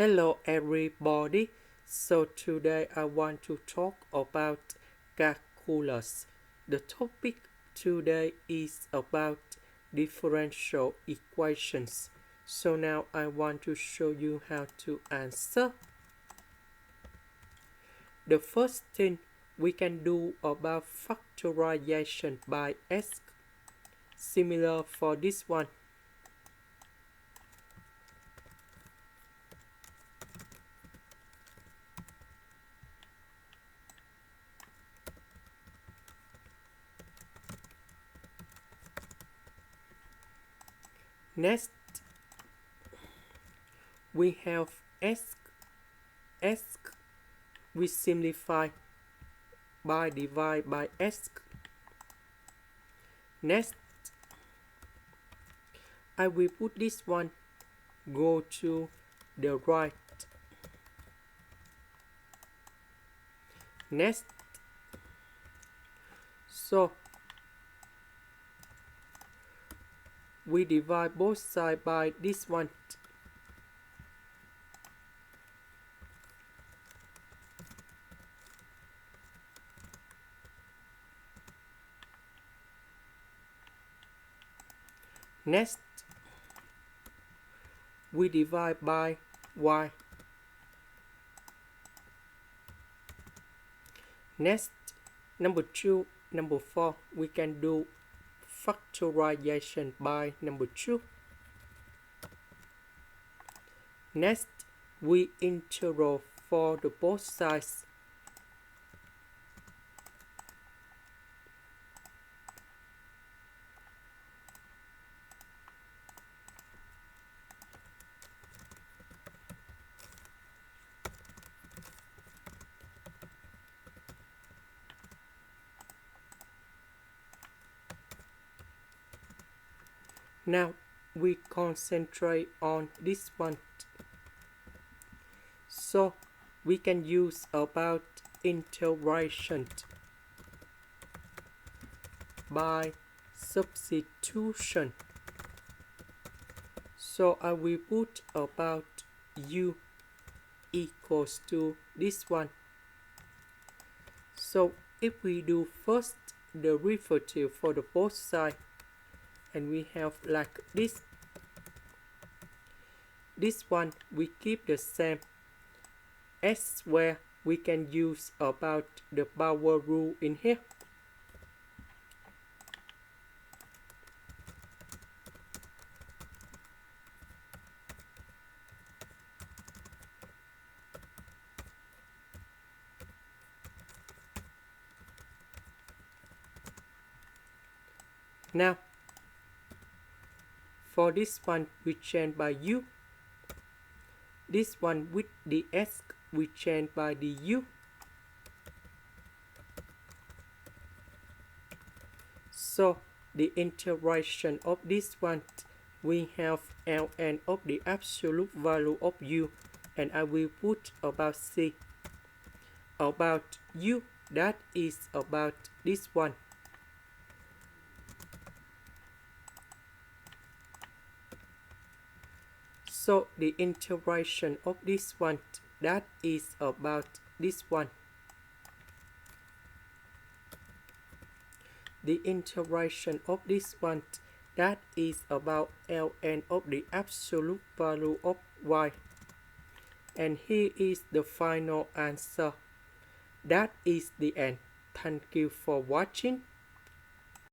Hello everybody. So today I want to talk about calculus. The topic today is about differential equations. So now I want to show you how to answer. The first thing we can do about factorization by x. Similar for this one. Next, we have x. We simplify by divide by x. Next, I will put this one go to the right. Next, so we divide both sides by this one. Next, we divide by y. Next, number 2, number 4, we can do factorization by number 2. Next, we integral for the both sides. Now we concentrate on this one. So we can use about integration by substitution. So I will put about u equals to this one. So if we do first the derivative for the both sides, and we have like this. This one we keep the same. S square we can use about the power rule in here. Now for this one we change by u. This one with the s we change by the u. So the integration of this one, we have ln of the absolute value of u, and I will put about c. About u, that is about this one. So the integration of this one, that is about this one. The integration of this one, that is about ln of the absolute value of y. And here is the final answer. That is the end. Thank you for watching.